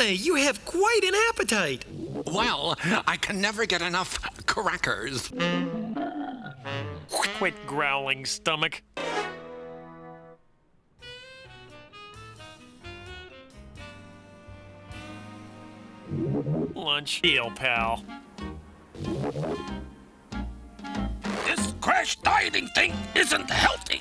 My, you have quite an appetite. Well, I can never get enough crackers. Quit growling, stomach. Lunch deal, pal. This crash dieting thing isn't healthy.